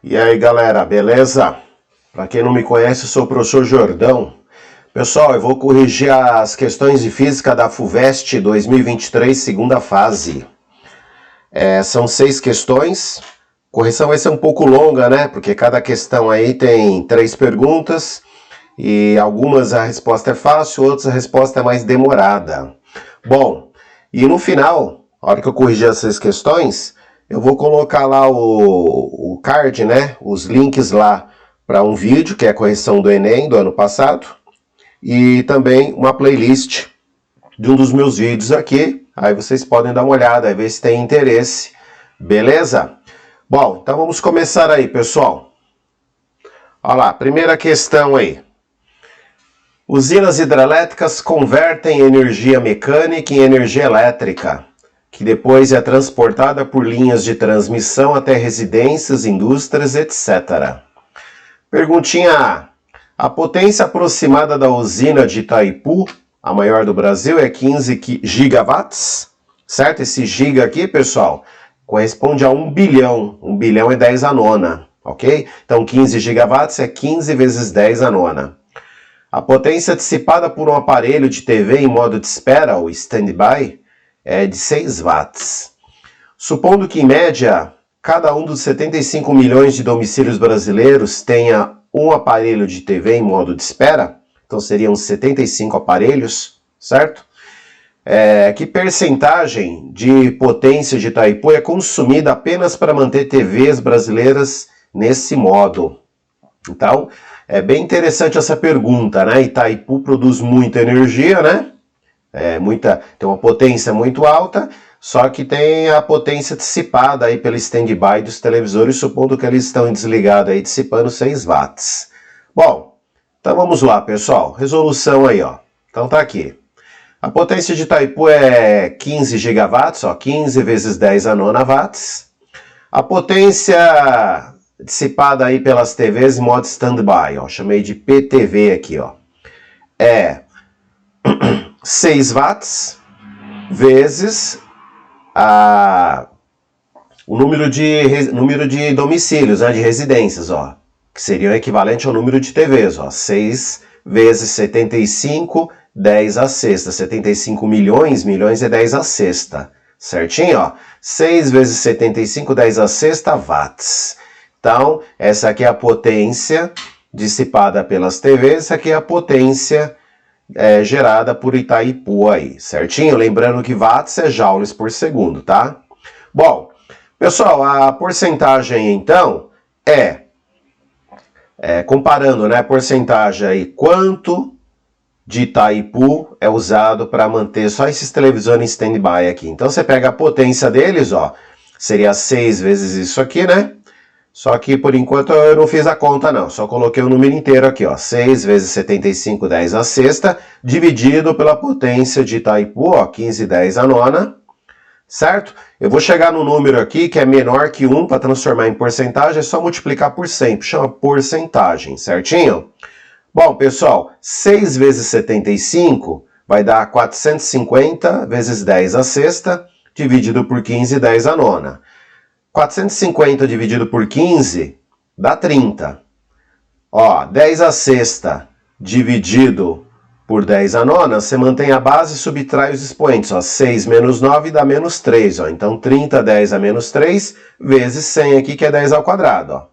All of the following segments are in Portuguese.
E aí galera, beleza? Para quem não me conhece, eu sou o professor Jordão. Pessoal, eu vou corrigir as questões de física da FUVEST 2023, segunda fase. São 6 questões. A correção vai ser um pouco longa, né? Porque cada questão aí tem 3 perguntas. E algumas a resposta é fácil, outras a resposta é mais demorada. Bom, e no final, a hora que eu corrigir essas questões, eu vou colocar lá o card, né? Os links lá para um vídeo, que é a correção do Enem do ano passado, e também uma playlist de um dos meus vídeos aqui. Aí vocês podem dar uma olhada e ver se tem interesse. Beleza? Bom, então vamos começar aí, pessoal. Olha lá, primeira questão aí. Usinas hidrelétricas convertem energia mecânica em energia elétrica, que depois é transportada por linhas de transmissão até residências, indústrias, etc. Perguntinha A. A potência aproximada da usina de Itaipu, a maior do Brasil, é 15 gigawatts, certo? Esse giga aqui, pessoal, corresponde a 1 bilhão. 1 bilhão é 10 a nona, ok? Então 15 gigawatts é 15 vezes 10 a nona. A potência dissipada por um aparelho de TV em modo de espera, ou stand-by, é de 6 watts. Supondo que, em média, cada um dos 75 milhões de domicílios brasileiros tenha um aparelho de TV em modo de espera, então seriam 75 aparelhos, certo? Que percentagem de potência de Itaipu é consumida apenas para manter TVs brasileiras nesse modo? Então, é bem interessante essa pergunta, né? Itaipu produz muita energia, né? Tem uma potência muito alta, só que tem a potência dissipada aí pelo stand-by dos televisores, supondo que eles estão desligados aí, dissipando 6 watts. Bom, então vamos lá, pessoal. Resolução aí, ó. Então tá aqui. A potência de Itaipu é 15 gigawatts, ó, 15 vezes 10 a nona watts. A potência dissipada aí pelas TVs em modo stand-by, ó, chamei de PTV aqui, ó, é 6 watts vezes o número de domicílios, né, de residências, ó, que seria o equivalente ao número de TVs, ó, 6 vezes 75, 10 a sexta, 75 milhões, milhões é 10 a sexta, certinho, ó, 6 vezes 75, 10 a sexta watts. Então, essa aqui é a potência dissipada pelas TVs, essa aqui é a potência gerada por Itaipu aí, certinho? Lembrando que watts é joules por segundo, tá? Bom, pessoal, a porcentagem então comparando, né, a porcentagem aí, quanto de Itaipu é usado para manter só esses televisores em stand-by aqui. Então, você pega a potência deles, ó, seria 6 vezes isso aqui, né? Só que, por enquanto, eu não fiz a conta, não. Só coloquei o número inteiro aqui, ó. 6 vezes 75, 10 a sexta, dividido pela potência de Itaipu, ó, 15, 10 a nona, certo? Eu vou chegar no número aqui que é menor que 1, para transformar em porcentagem, é só multiplicar por 100, chama porcentagem, certinho? Bom, pessoal, 6 vezes 75 vai dar 450 vezes 10 a sexta, dividido por 15, 10 a nona. 450 dividido por 15 dá 30. Ó, 10 a sexta dividido por 10 a nona, você mantém a base e subtrai os expoentes. Ó, 6 menos 9 dá menos 3. Ó. Então, 30, 10 a menos 3, vezes 100 aqui, que é 10 ao quadrado.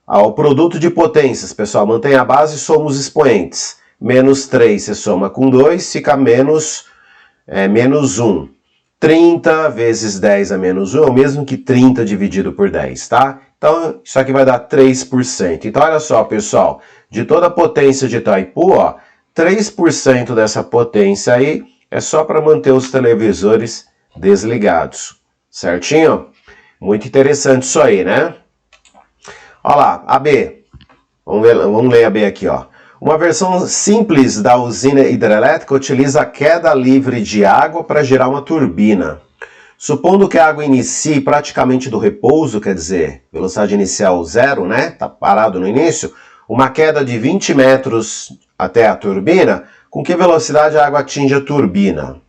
Ó. O produto de potências, pessoal, mantém a base e soma os expoentes. Menos 3 você soma com 2, fica menos 1. 30 vezes 10 a menos 1 é o mesmo que 30 dividido por 10, tá? Então, isso aqui vai dar 3%. Então, olha só, pessoal, de toda a potência de Itaipu, ó, 3% dessa potência aí é só para manter os televisores desligados, certinho? Muito interessante isso aí, né? Olha lá, a B. Vamos ler a B aqui, ó. Uma versão simples da usina hidrelétrica utiliza a queda livre de água para gerar uma turbina. Supondo que a água inicie praticamente do repouso, quer dizer, velocidade inicial 0, né? Está parado no início. Uma queda de 20 metros até a turbina, com que velocidade a água atinge a turbina?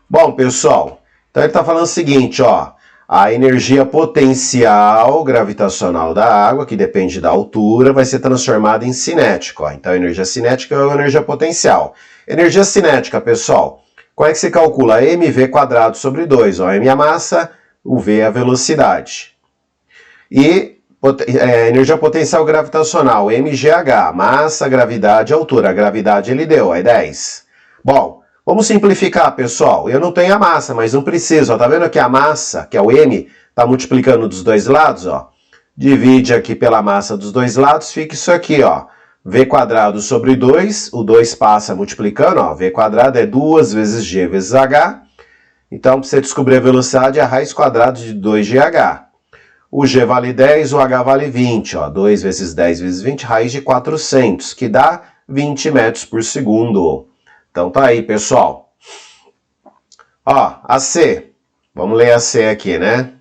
Bom, pessoal, então ele está falando o seguinte, ó. A energia potencial gravitacional da água, que depende da altura, vai ser transformada em cinética. Ó. Então, a energia cinética é a energia potencial. Energia cinética, pessoal, como é que se calcula? mv² sobre 2. Ó. M é a massa, o V é a velocidade. E energia potencial gravitacional, mgh, massa, gravidade, altura. A gravidade ele deu, é 10. Bom, vamos simplificar, pessoal. Eu não tenho a massa, mas não preciso. Ó. Tá vendo que a massa, que é o m, está multiplicando dos dois lados? Ó. Divide aqui pela massa dos dois lados, fica isso aqui, ó. V² sobre 2, o 2 passa multiplicando, ó. V² é 2 vezes g vezes h. Então, para você descobrir a velocidade, é a raiz quadrada de 2gh. O g vale 10, o h vale 20. Ó. 2 vezes 10 vezes 20, raiz de 400, que dá 20 metros por segundo. Então tá aí, pessoal. Ó, a C. Vamos ler a C aqui, né?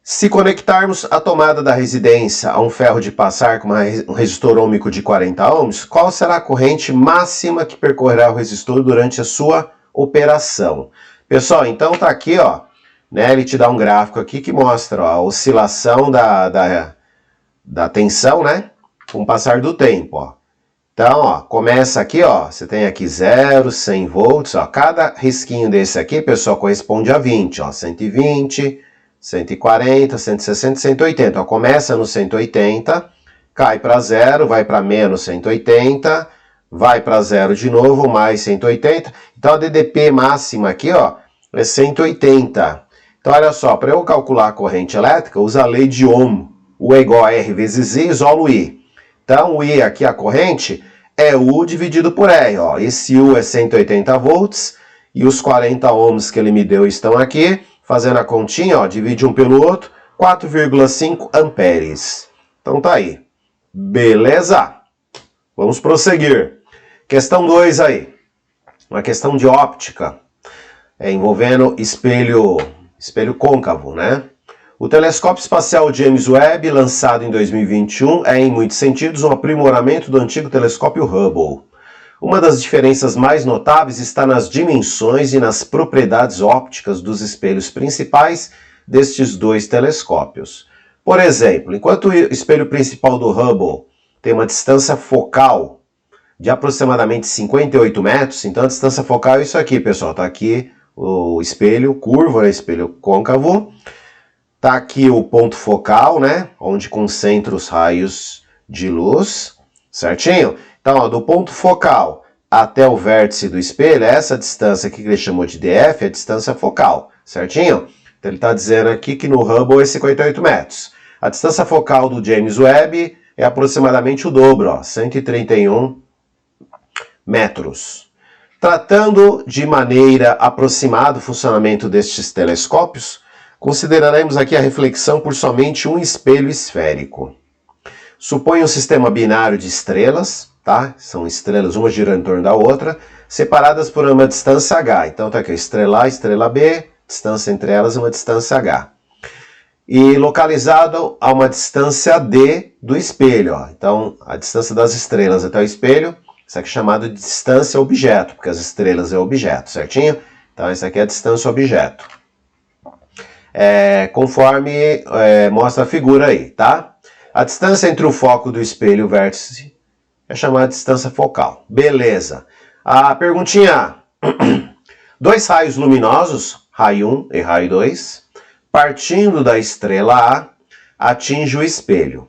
Se conectarmos a tomada da residência a um ferro de passar com um resistor ôhmico de 40 ohms, qual será a corrente máxima que percorrerá o resistor durante a sua operação? Pessoal, então tá aqui, ó, né, ele te dá um gráfico aqui que mostra ó, a oscilação da tensão, né, com o passar do tempo, ó. Então, ó, começa aqui, ó, você tem aqui 0, 100 volts, ó, cada risquinho desse aqui, pessoal, corresponde a 20, ó, 120, 140, 160, 180, ó, começa no 180, cai para 0, vai para menos 180, vai para 0 de novo, mais 180, então a DDP máxima aqui, ó, é 180. Então, olha só, para eu calcular a corrente elétrica, usa a lei de Ohm. U é igual a R vezes I, isolo I. Então, o I aqui, a corrente, é U dividido por R. Ó. Esse U é 180 volts e os 40 ohms que ele me deu estão aqui. Fazendo a continha, ó, divide um pelo outro, 4,5 amperes. Então, tá aí. Beleza? Vamos prosseguir. Questão 2 aí. Uma questão de óptica. Envolvendo espelho côncavo, né? O telescópio espacial James Webb, lançado em 2021, é, em muitos sentidos, um aprimoramento do antigo telescópio Hubble. Uma das diferenças mais notáveis está nas dimensões e nas propriedades ópticas dos espelhos principais destes dois telescópios. Por exemplo, enquanto o espelho principal do Hubble tem uma distância focal de aproximadamente 58 metros, então a distância focal é isso aqui, pessoal, tá aqui o espelho curvo, né, espelho côncavo. Tá aqui o ponto focal, né, onde concentra os raios de luz, certinho? Então, ó, do ponto focal até o vértice do espelho, essa distância aqui que ele chamou de DF é a distância focal, certinho? Então, ele está dizendo aqui que no Hubble é 58 metros. A distância focal do James Webb é aproximadamente o dobro, ó, 131 metros. Tratando de maneira aproximada o funcionamento destes telescópios, consideraremos aqui a reflexão por somente um espelho esférico. Suponha um sistema binário de estrelas, tá? São estrelas, uma girando em torno da outra, separadas por uma distância h. Então tá aqui, estrela A, estrela B, distância entre elas uma distância h. E localizado a uma distância d do espelho, ó. Então a distância das estrelas até o espelho, isso aqui é chamado de distância objeto, porque as estrelas é objeto, certinho? Então essa aqui é a distância objeto. Conforme mostra a figura aí, tá? A distância entre o foco do espelho e o vértice é chamada de distância focal. Beleza. A perguntinha A. Dois raios luminosos, raio 1 e raio 2, partindo da estrela A, atinge o espelho.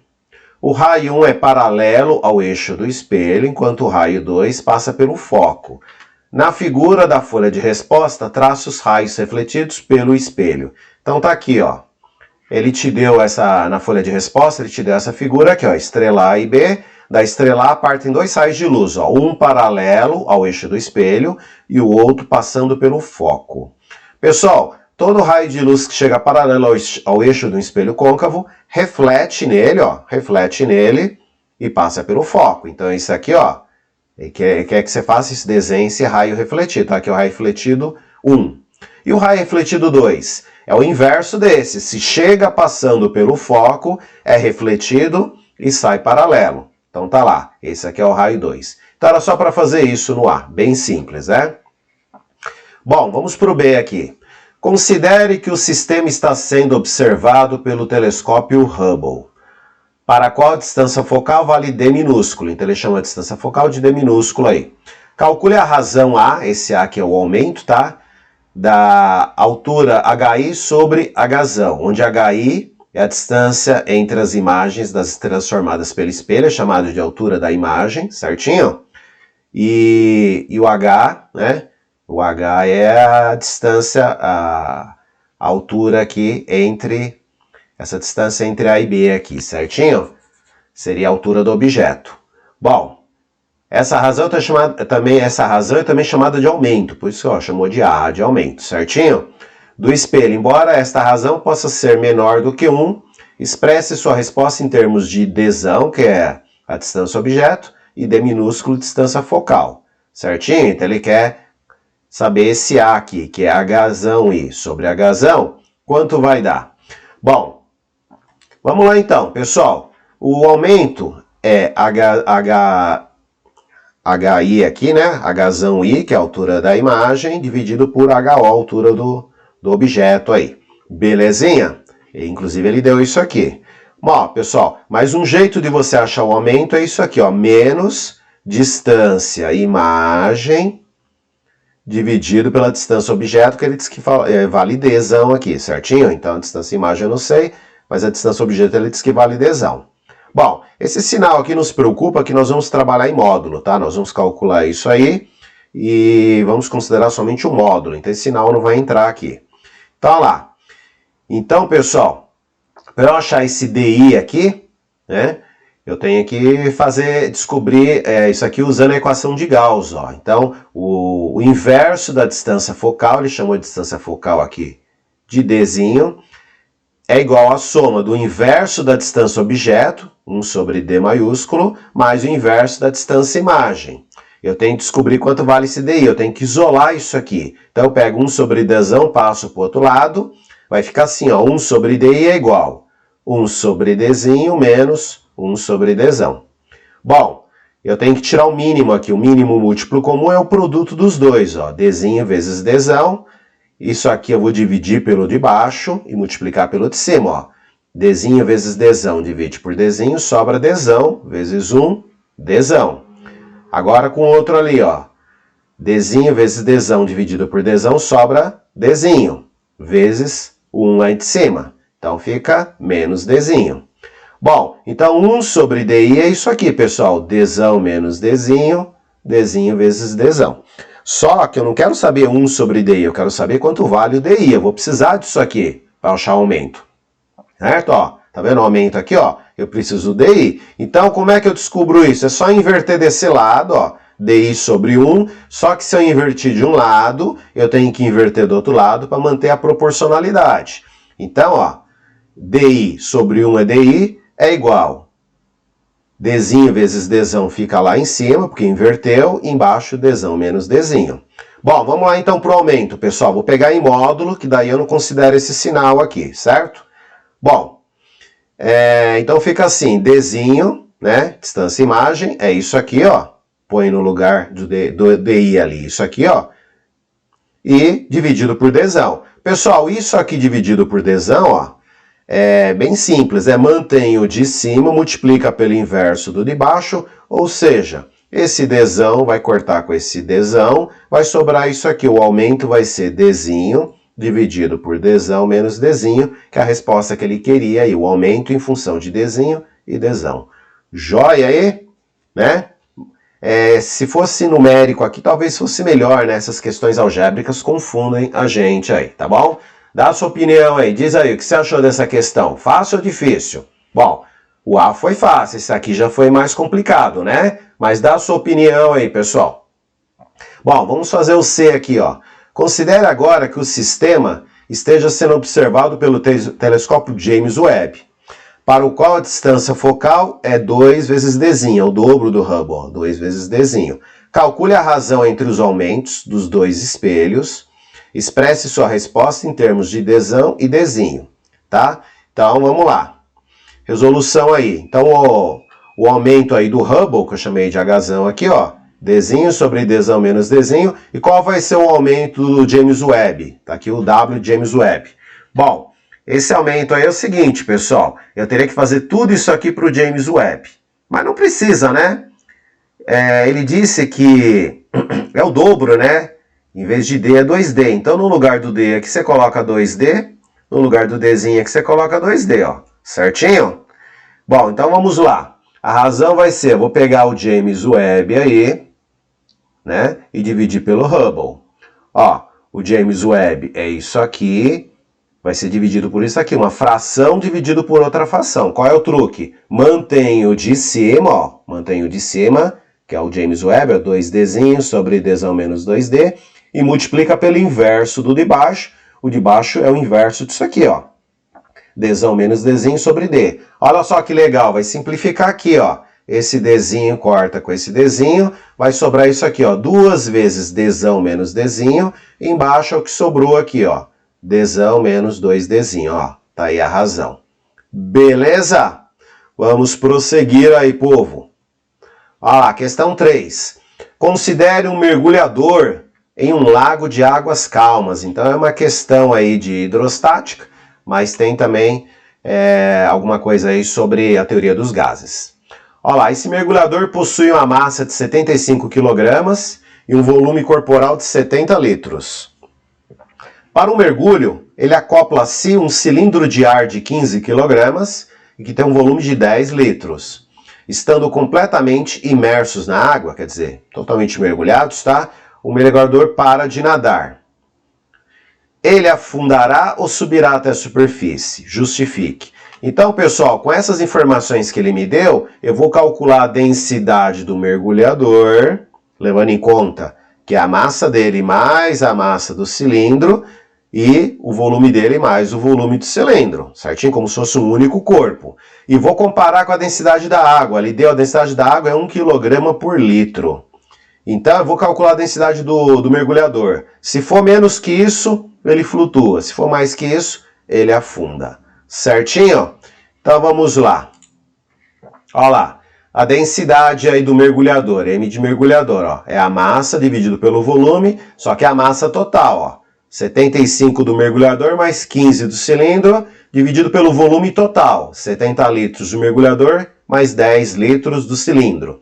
O raio 1 é paralelo ao eixo do espelho, enquanto o raio 2 passa pelo foco. Na figura da folha de resposta, traça os raios refletidos pelo espelho. Então tá aqui, ó. Ele te deu essa, na folha de resposta, ele te deu essa figura aqui, ó, estrela A e B. Da estrela A partem dois raios de luz, ó, um paralelo ao eixo do espelho e o outro passando pelo foco. Pessoal, todo raio de luz que chega paralelo ao eixo do espelho côncavo reflete nele, ó, e passa pelo foco. Então isso aqui, ó, ele quer que você faça esse desenho, esse raio refletido. Tá? Aqui é o raio refletido 1. E o raio refletido 2? É o inverso desse. Se chega passando pelo foco, é refletido e sai paralelo. Então tá lá. Esse aqui é o raio 2. Então era só para fazer isso no A. Bem simples, né? Bom, vamos para o B aqui. Considere que o sistema está sendo observado pelo telescópio Hubble. Para qual distância focal vale D minúsculo? Então ele chama a distância focal de D minúsculo aí. Calcule a razão A, esse A aqui é o aumento, tá? Da altura HI sobre Hzão, onde HI é a distância entre as imagens das estrelas formadas pelo espelho, é chamado de altura da imagem, certinho? E o H, né? O H é a distância, a altura aqui entre, essa distância entre A e B aqui, certinho? Seria a altura do objeto. Bom, essa razão é também chamada de aumento, por isso que chamou de A, de aumento, certinho? Do espelho, embora esta razão possa ser menor do que 1, expresse sua resposta em termos de Dzão, que é a distância objeto, e D minúsculo, distância focal, certinho? Então ele quer saber esse A aqui, que é Hzão I sobre Hzão, quanto vai dar? Bom, vamos lá então, pessoal. O aumento é HI aqui, né? Hzão I, que é a altura da imagem, dividido por HO, a altura do objeto aí. Belezinha? Inclusive ele deu isso aqui. Bom, pessoal, mas um jeito de você achar o aumento é isso aqui, ó. Menos distância imagem dividido pela distância objeto, que ele diz que vale Dzão aqui, certinho? Então a distância imagem eu não sei, mas a distância objeto ele diz que vale Dzão. Bom, esse sinal aqui nos preocupa que nós vamos trabalhar em módulo, tá? Nós vamos calcular isso aí e vamos considerar somente um módulo, então esse sinal não vai entrar aqui. Então, olha lá. Então, pessoal, para eu achar esse DI aqui, né? Eu tenho que descobrir isso aqui usando a equação de Gauss, ó. Então, o inverso da distância focal, ele chamou de distância focal aqui de Dzinho, é igual à soma do inverso da distância objeto, 1 sobre D maiúsculo, mais o inverso da distância imagem. Eu tenho que descobrir quanto vale esse DI, eu tenho que isolar isso aqui. Então eu pego 1 sobre Dzão, passo para o outro lado, vai ficar assim, ó, 1 sobre DI é igual 1 sobre Dzinho menos 1 sobre Dzão. Bom, eu tenho que tirar o mínimo aqui, o mínimo múltiplo comum é o produto dos dois, ó, Dzinho vezes Dzão. Isso aqui eu vou dividir pelo de baixo e multiplicar pelo de cima, ó. Dzinho vezes Dzão divide por Dzinho, sobra Dzão vezes 1, Dzão. Agora com outro ali, ó. Dzinho vezes Dzão dividido por Dzão sobra Dzinho vezes 1 lá de cima. Então fica menos Dzinho. Bom, então 1 sobre DI é isso aqui, pessoal. Dzão menos Dzinho, Dzinho vezes Dzão. Só que eu não quero saber 1 sobre DI, eu quero saber quanto vale o DI. Eu vou precisar disso aqui para achar o aumento. Certo? Ó, tá vendo o aumento aqui? Ó? Eu preciso do DI. Então, como é que eu descubro isso? É só inverter desse lado, ó. DI sobre 1. Só que se eu invertir de um lado, eu tenho que inverter do outro lado para manter a proporcionalidade. Então, ó, DI sobre 1 é DI, é igual. Dzinho vezes Dzão fica lá em cima, porque inverteu, embaixo Dzão menos Dzinho. Bom, vamos lá então para o aumento, pessoal. Vou pegar em módulo, que daí eu não considero esse sinal aqui, certo? Bom, então fica assim, Dzinho, né, distância imagem, é isso aqui, ó. Põe no lugar do DI ali, isso aqui, ó. E dividido por Dzão. Pessoal, isso aqui dividido por Dzão, ó, é bem simples, mantém o de cima, multiplica pelo inverso do de baixo, ou seja, esse Dzão vai cortar com esse Dzão, vai sobrar isso aqui, o aumento vai ser Dzinho dividido por Dzão menos Dzinho, que é a resposta que ele queria aí, o aumento em função de Dzinho e Dzão. Joia aí? Né? Se fosse numérico aqui, talvez fosse melhor, né? Essas questões algébricas confundem a gente aí, tá bom? Dá a sua opinião aí, diz aí, o que você achou dessa questão? Fácil ou difícil? Bom, o A foi fácil, esse aqui já foi mais complicado, né? Mas dá a sua opinião aí, pessoal. Bom, vamos fazer o C aqui, ó. Considere agora que o sistema esteja sendo observado pelo telescópio James Webb, para o qual a distância focal é 2 vezes Dzinho, é o dobro do Hubble, ó, 2 vezes Dzinho. Calcule a razão entre os aumentos dos dois espelhos. Expresse sua resposta em termos de Dzão e Dzinho, tá? Então, vamos lá. Resolução aí. Então, o aumento aí do Hubble, que eu chamei de Hzão aqui, ó, Dzinho sobre Dzão menos Dzinho. E qual vai ser o aumento do James Webb? Tá aqui o W de James Webb. Bom, esse aumento aí é o seguinte, pessoal. Eu teria que fazer tudo isso aqui para o James Webb. Mas não precisa, né? Ele disse que é o dobro, né? Em vez de D é 2D. Então, no lugar do D aqui você coloca 2D. No lugar do Dzinho aqui você coloca 2D, ó. Certinho? Bom, então vamos lá. A razão vai ser, eu vou pegar o James Webb aí, né? E dividir pelo Hubble. Ó, o James Webb é isso aqui. Vai ser dividido por isso aqui. Uma fração dividido por outra fração. Qual é o truque? Mantém o de cima, ó. Mantém o de cima, que é o James Webb, é 2Dzinho sobre Dzão menos 2D. E multiplica pelo inverso do de baixo. O de baixo é o inverso disso aqui, ó. Dzão menos Dzinho sobre D. Olha só que legal, vai simplificar aqui, ó. Esse Dzinho corta com esse Dzinho, vai sobrar isso aqui, ó. 2 vezes Dzão menos Dzinho. Embaixo é o que sobrou aqui, ó. Dzão menos 2Dzinho, ó. Tá aí a razão. Beleza? Vamos prosseguir aí, povo. Olha lá, questão 3. Considere um mergulhador em um lago de águas calmas. Então é uma questão aí de hidrostática, mas tem também alguma coisa aí sobre a teoria dos gases. Olha lá, esse mergulhador possui uma massa de 75 kg e um volume corporal de 70 litros. Para o mergulho, ele acopla a si um cilindro de ar de 15 kg e que tem um volume de 10 litros. Estando completamente imersos na água, quer dizer, totalmente mergulhados, tá? O mergulhador para de nadar. Ele afundará ou subirá até a superfície? Justifique. Então, pessoal, com essas informações que ele me deu, eu vou calcular a densidade do mergulhador, levando em conta que é a massa dele mais a massa do cilindro e o volume dele mais o volume do cilindro, certinho? Como se fosse um único corpo. E vou comparar com a densidade da água. Ele deu a densidade da água é 1 kg por litro. Então, eu vou calcular a densidade do mergulhador. Se for menos que isso, ele flutua. Se for mais que isso, ele afunda. Certinho? Então, vamos lá. Olha lá. A densidade aí do mergulhador, M de mergulhador, ó, é a massa dividido pelo volume, só que é a massa total, ó. 75 do mergulhador mais 15 do cilindro, dividido pelo volume total. 70 litros do mergulhador mais 10 litros do cilindro.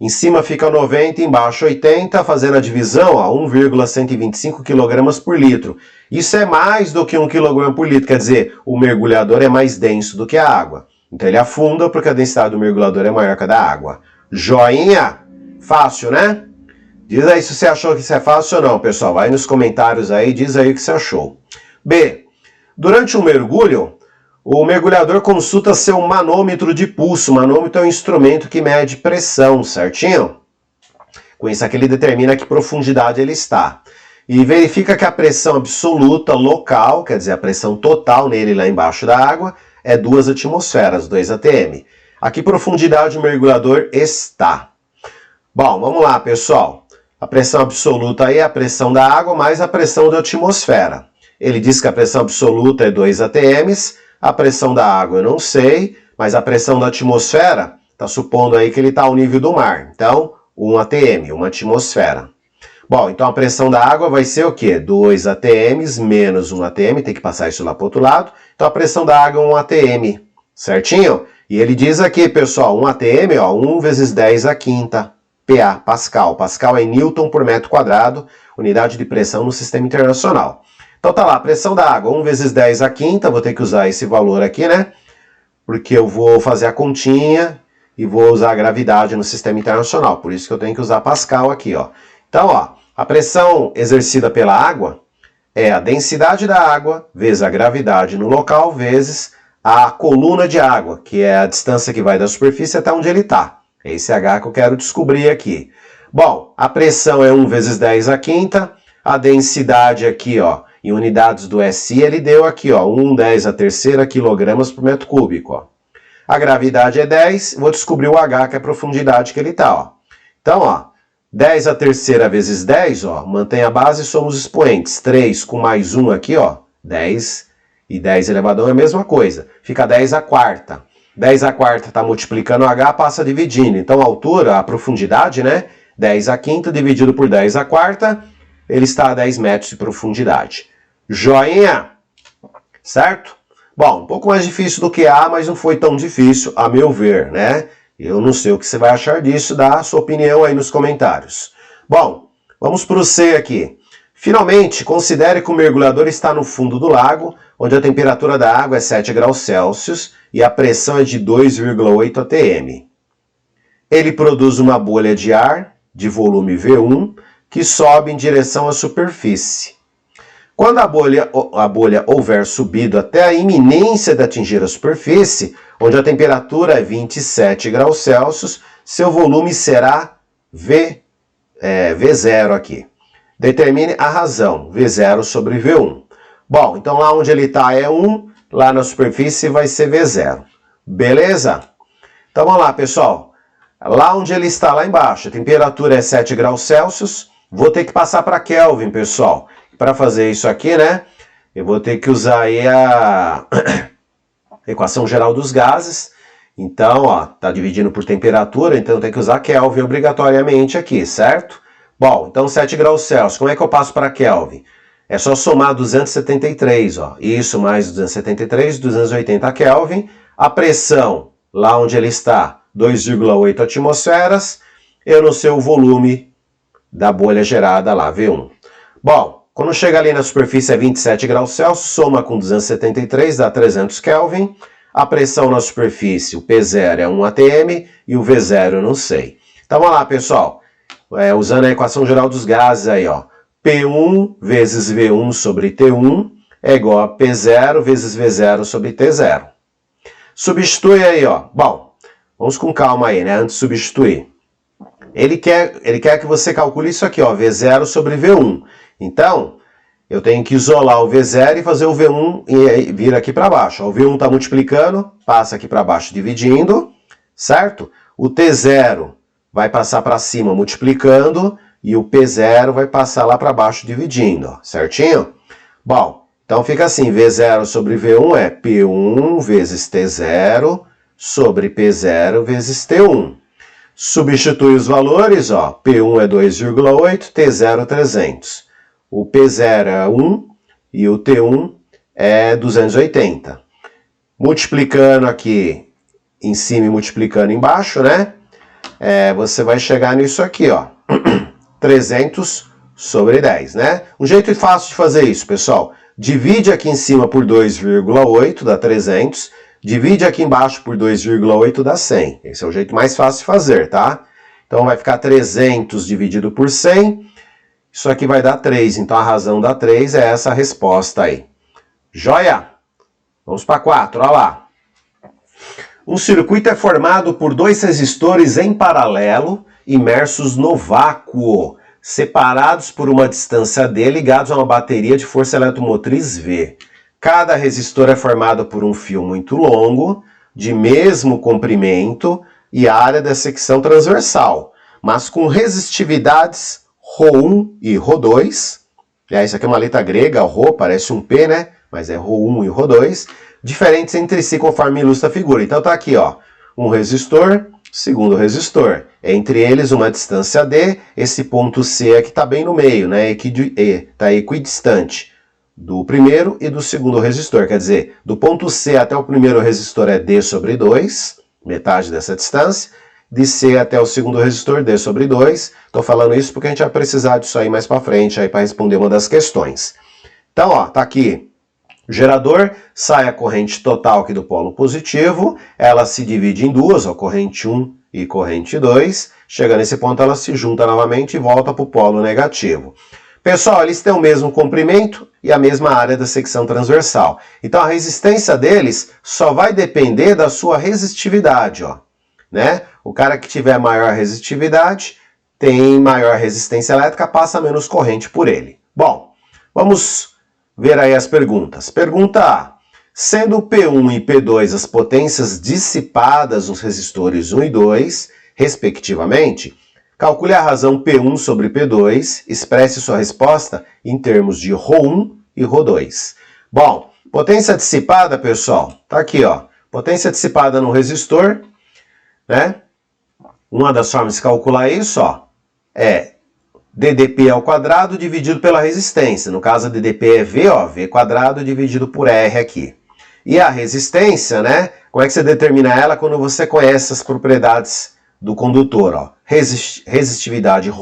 Em cima fica 90, embaixo 80, fazendo a divisão, ó, 1,125 kg por litro. Isso é mais do que 1 kg por litro, quer dizer, o mergulhador é mais denso do que a água. Então ele afunda porque a densidade do mergulhador é maior que a da água. Joinha? Fácil, né? Diz aí se você achou que isso é fácil ou não, pessoal. Vai nos comentários aí, diz aí o que você achou. B. Durante um mergulho, o mergulhador consulta seu manômetro de pulso. O manômetro é um instrumento que mede pressão, certinho? Com isso aqui ele determina que profundidade ele está. E verifica que a pressão absoluta local, quer dizer, a pressão total nele lá embaixo da água, é 2 atmosferas, 2 atm. A que profundidade o mergulhador está? Bom, vamos lá, pessoal. A pressão absoluta aí é a pressão da água mais a pressão da atmosfera. Ele diz que a pressão absoluta é 2 atms, a pressão da água eu não sei, mas a pressão da atmosfera está supondo aí que ele está ao nível do mar. Então, 1 atm, uma atmosfera. Bom, então a pressão da água vai ser o quê? 2 atms menos 1 atm, tem que passar isso lá para o outro lado. Então a pressão da água é 1 atm, certinho? E ele diz aqui, pessoal, 1 atm, ó, 1 vezes 10 a quinta. PA, Pascal. Pascal é Newton por metro quadrado, unidade de pressão no sistema internacional. Então tá lá, pressão da água, 1 vezes 10 a quinta, vou ter que usar esse valor aqui, né? Porque eu vou fazer a continha e vou usar a gravidade no sistema internacional, por isso que eu tenho que usar Pascal aqui, ó. Então, ó, a pressão exercida pela água é a densidade da água vezes a gravidade no local vezes a coluna de água, que é a distância que vai da superfície até onde ele está. É esse H que eu quero descobrir aqui. Bom, a pressão é 1 vezes 10 a quinta, a densidade aqui, ó, em unidades do SI, ele deu aqui, ó, 1/10 a terceira quilogramas por metro cúbico, ó. A gravidade é 10, vou descobrir o H, que é a profundidade que ele está, ó. Então, ó, 10 a terceira vezes 10, ó, mantém a base, somos expoentes. 3 com mais 1 aqui, ó, 10 e 10 elevado a 1 é a mesma coisa. Fica 10 a quarta. 10 a quarta está multiplicando o H, passa dividindo. Então a altura, a profundidade, né, 10 a quinta dividido por 10 a quarta, ele está a 10 metros de profundidade. Joinha? Certo? Bom, um pouco mais difícil do que A, mas não foi tão difícil, a meu ver, né? Eu não sei o que você vai achar disso, dá a sua opinião aí nos comentários. Bom, vamos para o C aqui. Finalmente, considere que o mergulhador está no fundo do lago, onde a temperatura da água é 7 graus Celsius e a pressão é de 2,8 atm. Ele produz uma bolha de ar, de volume V1, que sobe em direção à superfície. Quando a bolha houver subido até a iminência de atingir a superfície, onde a temperatura é 27 graus Celsius, seu volume será V0 aqui. Determine a razão, V0 sobre V1. Bom, então lá onde ele está é 1, lá na superfície vai ser V0. Beleza? Então vamos lá, pessoal. Lá onde ele está, lá embaixo, a temperatura é 7 graus Celsius. Vou ter que passar para Kelvin, pessoal. Para fazer isso aqui, né, eu vou ter que usar aí a equação geral dos gases. Então, ó, tá dividindo por temperatura, então tem que usar Kelvin obrigatoriamente aqui, certo? Bom, então 7 graus Celsius, como é que eu passo para Kelvin? É só somar 273, ó. Isso mais 273, 280 Kelvin. A pressão, lá onde ele está, 2,8 atmosferas. Eu não sei o volume da bolha gerada lá, V1. Bom, quando chega ali na superfície é 27 graus Celsius, soma com 273, dá 300 Kelvin. A pressão na superfície, o P0 é 1 atm e o V0 eu não sei. Então vamos lá, pessoal. Usando a equação geral dos gases aí, ó. P1 vezes V1 sobre T1 é igual a P0 vezes V0 sobre T0. Substitui aí, ó. Bom, vamos com calma aí, né? Antes de substituir. Ele quer que você calcule isso aqui, ó. V0 sobre V1. Então, eu tenho que isolar o V0 e fazer o V1 e vir aqui para baixo. Ó, o V1 está multiplicando, passa aqui para baixo dividindo, certo? O T0 vai passar para cima multiplicando e o P0 vai passar lá para baixo dividindo, ó, certinho? Bom, então fica assim, V0 sobre V1 é P1 vezes T0 sobre P0 vezes T1. Substitui os valores, ó, P1 é 2,8, T0 300. O P0 é 1 e o T1 é 280. Multiplicando aqui em cima e multiplicando embaixo, né? Você vai chegar nisso aqui, ó. 300 sobre 10, né? Um jeito fácil de fazer isso, pessoal. Divide aqui em cima por 2,8, dá 300. Divide aqui embaixo por 2,8, dá 100. Esse é o jeito mais fácil de fazer, tá? Então vai ficar 300 dividido por 100. Isso aqui vai dar 3, então a razão da 3 é essa resposta aí. Joia? Vamos para 4, olha lá. Um circuito é formado por dois resistores em paralelo, imersos no vácuo, separados por uma distância D, ligados a uma bateria de força eletromotriz V. Cada resistor é formado por um fio muito longo, de mesmo comprimento e área da secção transversal, mas com resistividades Rho1 e Rho2, isso aqui é uma letra grega, Rho parece um P, né? Mas é Rho1 e Rho2, diferentes entre si conforme ilustra a figura. Então tá aqui, ó, um resistor, segundo resistor. Entre eles uma distância D, esse ponto C aqui está bem no meio, né? Está equidistante do primeiro e do segundo resistor. Quer dizer, do ponto C até o primeiro resistor é D sobre 2, metade dessa distância. De C até o segundo resistor, D sobre 2. Estou falando isso porque a gente vai precisar disso aí mais para frente para responder uma das questões. Então, ó, tá aqui. O gerador, sai a corrente total aqui do polo positivo, ela se divide em duas, ó, corrente 1 e corrente 2. Chega nesse ponto, ela se junta novamente e volta para o polo negativo. Pessoal, eles têm o mesmo comprimento e a mesma área da secção transversal. Então, a resistência deles só vai depender da sua resistividade, ó, né? O cara que tiver maior resistividade tem maior resistência elétrica, passa menos corrente por ele. Bom, vamos ver aí as perguntas. Pergunta A. Sendo P1 e P2 as potências dissipadas nos resistores 1 e 2, respectivamente, calcule a razão P1 sobre P2, expresse sua resposta em termos de Rho1 e Rho2. Bom, potência dissipada, pessoal, tá aqui, ó. Potência dissipada no resistor, né? Uma das formas de calcular isso, ó, é DDP ao quadrado dividido pela resistência. No caso, a DDP é V, ó, V quadrado dividido por R aqui. E a resistência, né? Como é que você determina ela? Quando você conhece as propriedades do condutor, ó. Resistividade ρ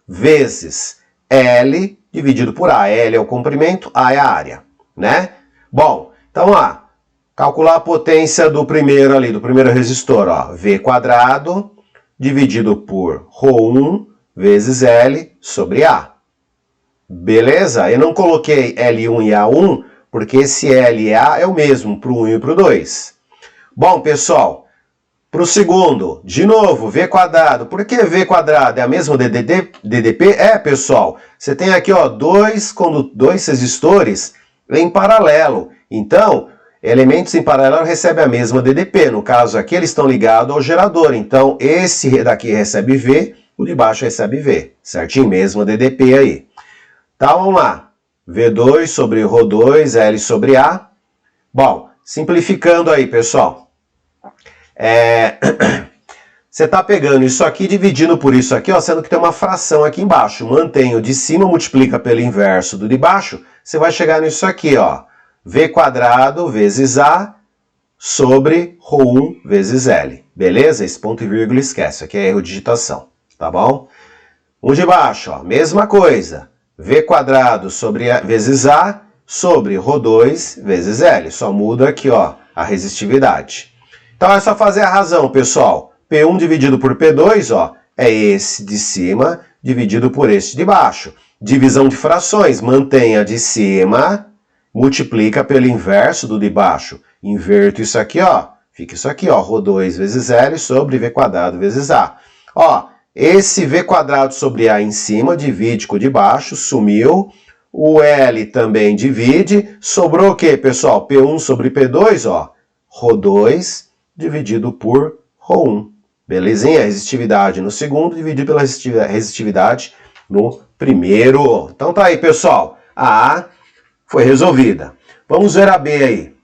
vezes L dividido por A. L é o comprimento, A é a área, né? Bom, então, ó, calcular a potência do primeiro ali, do primeiro resistor, ó. V quadrado dividido por ρ1 vezes L sobre A. Beleza? Eu não coloquei L1 e A1, porque esse L e A é o mesmo para o 1 e para o 2. Bom, pessoal, para o segundo, de novo, V quadrado. Por que V quadrado? É a mesma DDP? É, pessoal. Você tem aqui, ó, dois resistores em paralelo. Então, elementos em paralelo recebem a mesma DDP. No caso aqui, eles estão ligados ao gerador. Então, esse daqui recebe V, o de baixo recebe V. Certinho? Mesma DDP aí. Tá, vamos lá. V2 sobre ρ2, L sobre A. Bom, simplificando aí, pessoal. Você está pegando isso aqui, dividindo por isso aqui, ó, sendo que tem uma fração aqui embaixo. Mantém o de cima, multiplica pelo inverso do de baixo, você vai chegar nisso aqui, ó. V quadrado vezes A sobre ρ1 vezes L. Beleza? Esse ponto e vírgula esquece, aqui é erro de digitação, tá bom? O de baixo, ó, mesma coisa. V quadrado sobre vezes A sobre ρ2 vezes L. Só muda aqui, ó, a resistividade. Então é só fazer a razão, pessoal. P1 dividido por P2, ó, é esse de cima dividido por esse de baixo. Divisão de frações, mantém a de cima, multiplica pelo inverso do de baixo. Inverto isso aqui, ó, fica isso aqui, ó, ρ2 vezes L sobre V quadrado vezes A. Ó, esse V quadrado sobre A em cima divide com o de baixo, sumiu. O L também divide. Sobrou o quê, pessoal? P1 sobre P2, ó, ρ2 dividido por ρ1. Belezinha? Resistividade no segundo dividido pela resistividade no primeiro. Então tá aí, pessoal. A A foi resolvida. Vamos ver a B aí.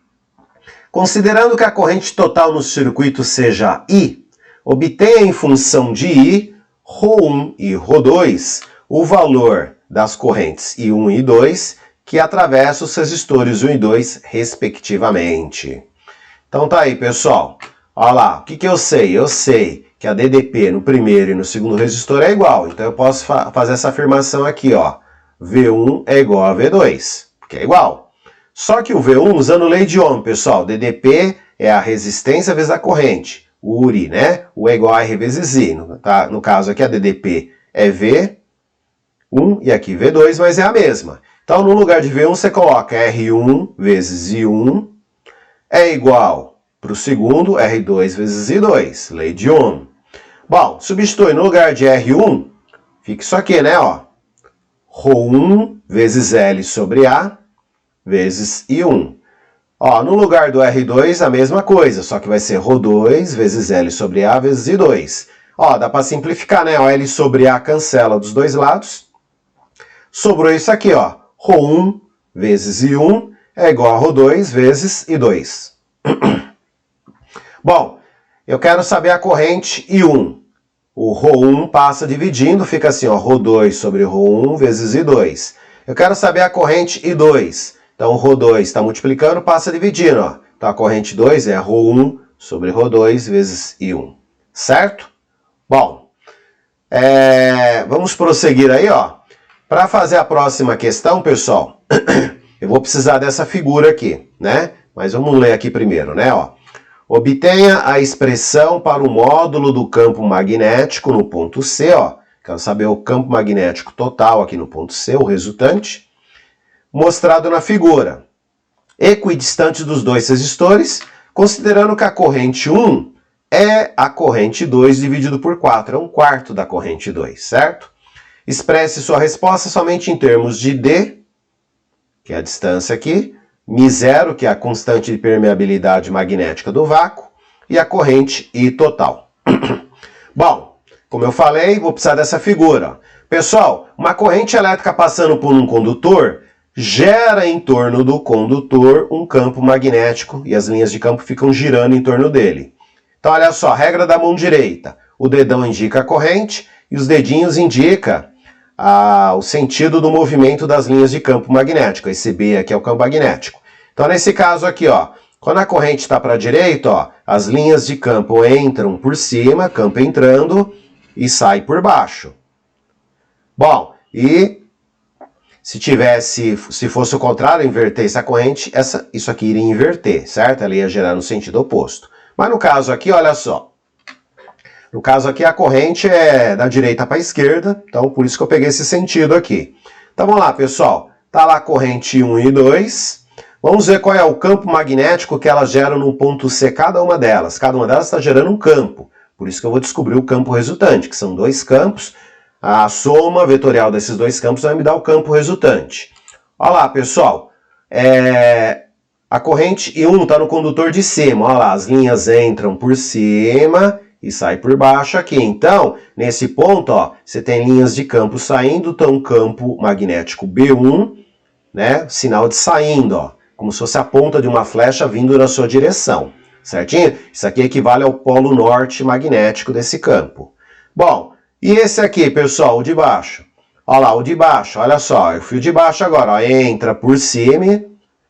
Considerando que a corrente total no circuito seja I, obtenha em função de I, ρ1 e ρ2, o valor das correntes I1 e I2 que atravessam os resistores 1 e 2, respectivamente. Então tá aí, pessoal. Olha lá, o que eu sei? Eu sei que a DDP no primeiro e no segundo resistor é igual. Então eu posso fazer essa afirmação aqui, ó. V1 é igual a V2, que é igual. Só que o V1, usando lei de Ohm, pessoal, DDP é a resistência vezes a corrente. O URI, né? O é igual a R vezes I. Tá? No caso aqui, a DDP é V1 e aqui V2, mas é a mesma. Então, no lugar de V1, você coloca R1 vezes I1 é igual para o segundo, R2 vezes I2, lei de Ohm. Bom, substitui no lugar de R1, fica isso aqui, né? Ó, ρ1 vezes L sobre A vezes I1. Ó, no lugar do R2, a mesma coisa, só que vai ser ρ2 vezes L sobre A vezes I2. Ó, dá para simplificar, né? Ó, L sobre A cancela dos dois lados. Sobrou isso aqui, ó. ρ1 vezes I1 é igual a ρ2 vezes I2. Bom, eu quero saber a corrente I1. O ρ1 passa dividindo, fica assim, ó, ρ2 sobre ρ1 vezes I2. Eu quero saber a corrente I2. Então, o ρ2 está multiplicando, passa dividindo, ó. Então, a corrente 2 é ρ1 sobre ρ2 vezes I1. Certo? Bom, vamos prosseguir aí, ó. Para fazer a próxima questão, pessoal, eu vou precisar dessa figura aqui, né? Mas vamos ler aqui primeiro, né? Ó. Obtenha a expressão para o módulo do campo magnético no ponto C, ó. Quero saber o campo magnético total aqui no ponto C, o resultante, mostrado na figura. Equidistante dos dois resistores, considerando que a corrente 1 é a corrente 2 dividido por 4, é um quarto da corrente 2, certo? Expresse sua resposta somente em termos de D, que é a distância aqui, μ0, que é a constante de permeabilidade magnética do vácuo, e a corrente I total. Bom, como eu falei, vou precisar dessa figura. Pessoal, uma corrente elétrica passando por um condutor gera em torno do condutor um campo magnético e as linhas de campo ficam girando em torno dele. Então, olha só, regra da mão direita. O dedão indica a corrente e os dedinhos indicam o sentido do movimento das linhas de campo magnético. Esse B aqui é o campo magnético. Então, nesse caso aqui, ó, quando a corrente está para a direita, ó, as linhas de campo entram por cima, campo entrando, e sai por baixo. Bom, e se fosse o contrário, invertesse a corrente, isso aqui iria inverter, certo? Ela ia gerar no sentido oposto. Mas no caso aqui, olha só. No caso aqui, a corrente é da direita para a esquerda, então por isso que eu peguei esse sentido aqui. Então vamos lá, pessoal. Tá lá a corrente 1 e 2. Vamos ver qual é o campo magnético que elas geram no ponto C, cada uma delas. Cada uma delas está gerando um campo. Por isso que eu vou descobrir o campo resultante, que são dois campos. A soma vetorial desses dois campos vai me dar o campo resultante. Olha lá, pessoal. A corrente I1 está no condutor de cima. Olha lá, as linhas entram por cima e sai por baixo aqui. Então, nesse ponto, ó, você tem linhas de campo saindo, então campo magnético B1, né? Sinal de saindo, ó, como se fosse a ponta de uma flecha vindo na sua direção, certinho? Isso aqui equivale ao polo norte magnético desse campo. Bom, e esse aqui, pessoal, o de baixo? Olha lá, o de baixo, olha só, o fio de baixo agora, ó, entra por cima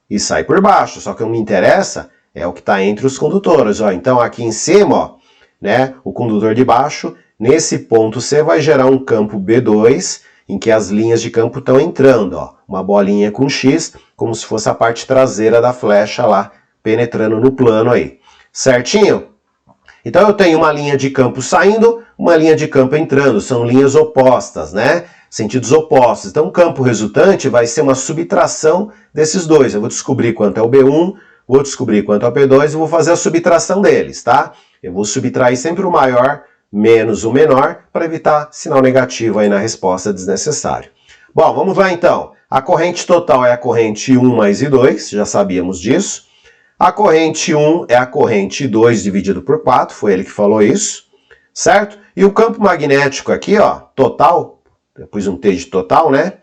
e sai por baixo, só que o que me interessa é o que está entre os condutores, ó. Então, aqui em cima, ó, né, o condutor de baixo, nesse ponto C vai gerar um campo B2, em que as linhas de campo estão entrando, ó, uma bolinha com X, como se fosse a parte traseira da flecha lá, penetrando no plano aí. Certinho? Então eu tenho uma linha de campo saindo, uma linha de campo entrando, são linhas opostas, né? Sentidos opostos. Então o campo resultante vai ser uma subtração desses dois. Eu vou descobrir quanto é o B1, vou descobrir quanto é o B2 e vou fazer a subtração deles, tá? Eu vou subtrair sempre o maior menos o menor para evitar sinal negativo aí na resposta desnecessário. Bom, vamos lá então. A corrente total é a corrente 1 mais I2, já sabíamos disso. A corrente 1 é a corrente 2 dividido por 4, foi ele que falou isso, certo? E o campo magnético aqui, ó, total, eu pus um T de total, né?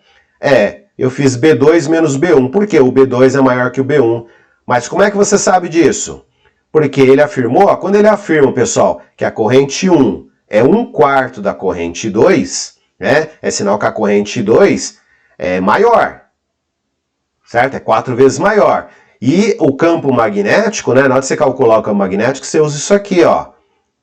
Eu fiz B2 menos B1, porque o B2 é maior que o B1. Mas como é que você sabe disso? Porque ele afirmou, ó, quando ele afirma, pessoal, que a corrente 1 é 1/4 da corrente 2, né? É sinal que a corrente 2 é maior, certo? É 4 vezes maior. E o campo magnético, né? Na hora de você calcular o campo magnético, você usa isso aqui, ó.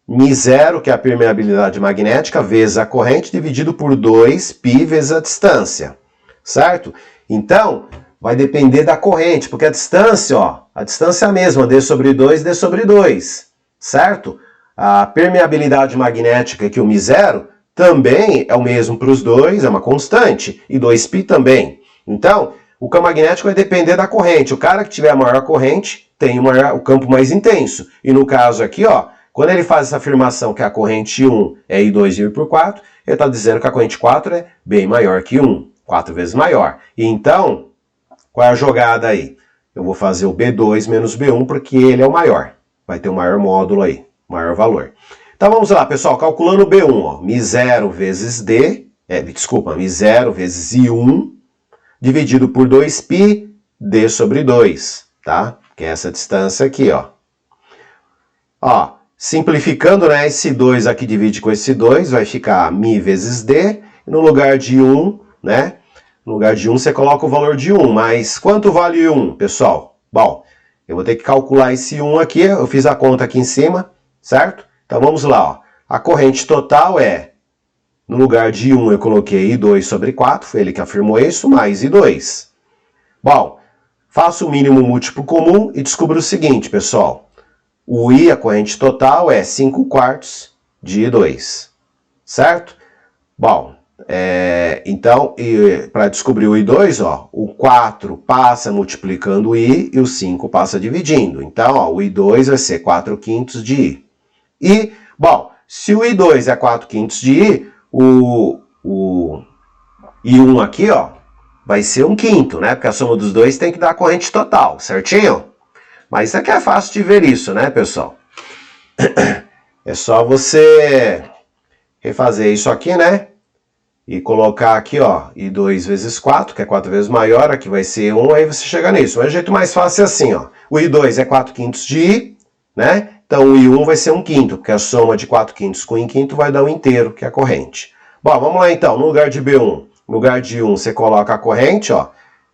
μ0, que é a permeabilidade magnética, vezes a corrente, dividido por 2π vezes a distância, certo? Então, vai depender da corrente, porque a distância, ó, a distância é a mesma, d sobre 2, d sobre 2, certo? A permeabilidade magnética, que o μ0, também é o mesmo para os dois, é uma constante, e 2π também. Então, o campo magnético vai depender da corrente. O cara que tiver a maior corrente tem o campo mais intenso. E no caso aqui, ó, quando ele faz essa afirmação que a corrente 1 é I2 dividido por 4, ele está dizendo que a corrente 4 é bem maior que 1, 4 vezes maior. E então, qual é a jogada aí? Eu vou fazer o B2 menos B1 porque ele é o maior. Vai ter o maior módulo aí, maior valor. Então vamos lá, pessoal, calculando o B1, ó, μ0 vezes μ0 vezes I1, dividido por 2π, d sobre 2, tá? Que é essa distância aqui, ó. Ó, simplificando, né, esse 2 aqui divide com esse 2, vai ficar μ vezes d, e no lugar de 1, né, no lugar de 1 você coloca o valor de 1, mas quanto vale 1, pessoal? Bom, eu vou ter que calcular esse 1 aqui, eu fiz a conta aqui em cima, certo? Então vamos lá, ó. A corrente total é, no lugar de 1 eu coloquei I2 sobre 4, foi ele que afirmou isso, mais I2. Bom, faço o mínimo múltiplo comum e descubro o seguinte, pessoal. O I, a corrente total, é 5/4 de I2, certo? Bom, então, para descobrir o I2, ó, o 4 passa multiplicando o I e o 5 passa dividindo. Então, ó, o I2 vai ser 4/5 de I. E, bom, se o I2 é 4/5 de I, o I1 aqui, ó, vai ser 1/5, né? Porque a soma dos dois tem que dar a corrente total, certinho? Mas isso aqui é fácil de ver isso, né, pessoal? É só você refazer isso aqui, né? E colocar aqui, ó, I2 vezes 4, que é 4 vezes maior, aqui vai ser 1, aí você chega nisso. Mas o jeito mais fácil é assim, ó. O I2 é 4/5 de I, né? Então o I1 vai ser 1/5, porque a soma de 4/5 com 1/5 vai dar 1 inteiro, que é a corrente. Bom, vamos lá então, no lugar de B1, no lugar de 1 você coloca a corrente, ó.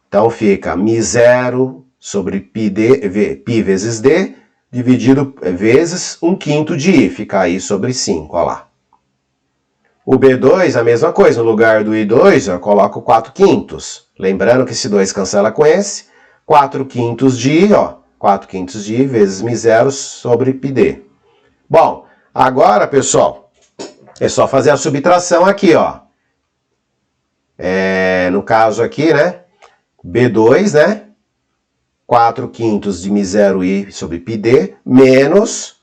Então fica μ0 sobre π vezes D, dividido vezes 1/5 de I, fica I sobre 5, ó lá. O B2, a mesma coisa, no lugar do I2, eu coloco 4/5. Lembrando que esse 2 cancela com esse, 4/5 de I, ó, 4/5 de I vezes μ0 sobre πD. Bom, agora, pessoal, é só fazer a subtração aqui, ó. No caso aqui, né, B2, né, 4/5 de μ0I sobre πD, menos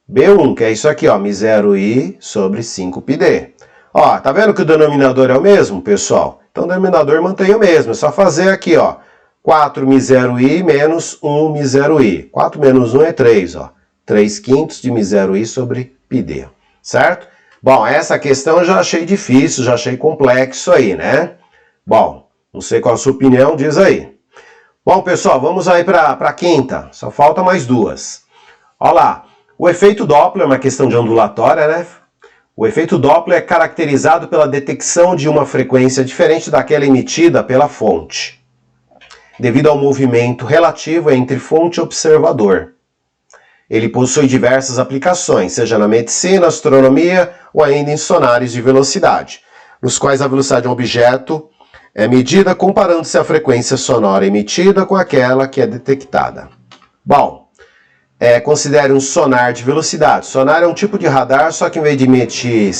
B1, que é isso aqui, ó, μ0I sobre 5πD. Ó, tá vendo que o denominador é o mesmo, pessoal? Então o denominador mantém o mesmo, é só fazer aqui, ó, 4 μ0I menos 1 μ0I. 4 menos 1 é 3, ó. 3/5 de μ0I sobre πD, certo? Bom, essa questão eu já achei difícil, já achei complexo aí, né? Bom, não sei qual a sua opinião, diz aí. Bom, pessoal, vamos aí para a quinta, só falta mais duas. Olha lá, o efeito Doppler é uma questão de ondulatória, né? O efeito Doppler é caracterizado pela detecção de uma frequência diferente daquela emitida pela fonte, devido ao movimento relativo entre fonte e observador. Ele possui diversas aplicações, seja na medicina, astronomia ou ainda em sonares de velocidade, nos quais a velocidade de um objeto é medida comparando-se a frequência sonora emitida com aquela que é detectada. Bom, considere um sonar de velocidade. Sonar é um tipo de radar, só que em vez de emitir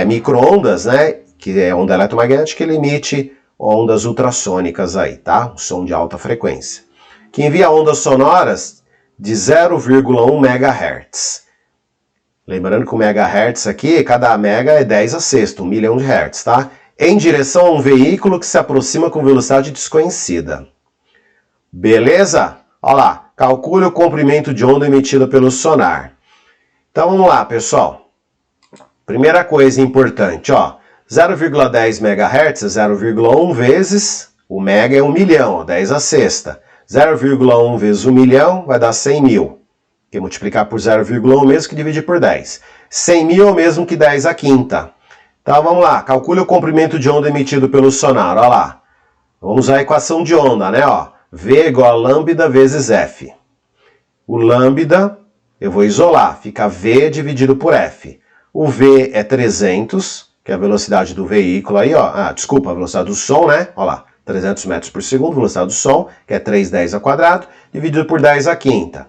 micro-ondas, né, que é onda eletromagnética, ele emite ondas ultrassônicas aí, tá? Um som de alta frequência, que envia ondas sonoras de 0,1 MHz. Lembrando que o megahertz aqui, cada mega é 10 a sexta, 1 milhão de hertz, tá? Em direção a um veículo que se aproxima com velocidade desconhecida. Beleza? Olha lá, calcule o comprimento de onda emitida pelo sonar. Então vamos lá, pessoal. Primeira coisa importante, ó. 0,10 MHz é 0,1 vezes, o mega é 1 milhão, ó, 10 a sexta. 0,1 vezes 1 milhão vai dar 100 mil. Que multiplicar por 0,1 mesmo que dividir por 10. 100 mil é o mesmo que 10 a quinta. Então vamos lá, calcule o comprimento de onda emitido pelo sonar, ó lá. Vamos usar a equação de onda, né, ó. V igual a lambda vezes F. O lambda eu vou isolar, fica V dividido por F. O V é 300, que é a velocidade do veículo aí, ó. Desculpa, a velocidade do som, né? Ó lá, 300 metros por segundo, velocidade do som, que é 310 ao quadrado, dividido por 10 à quinta.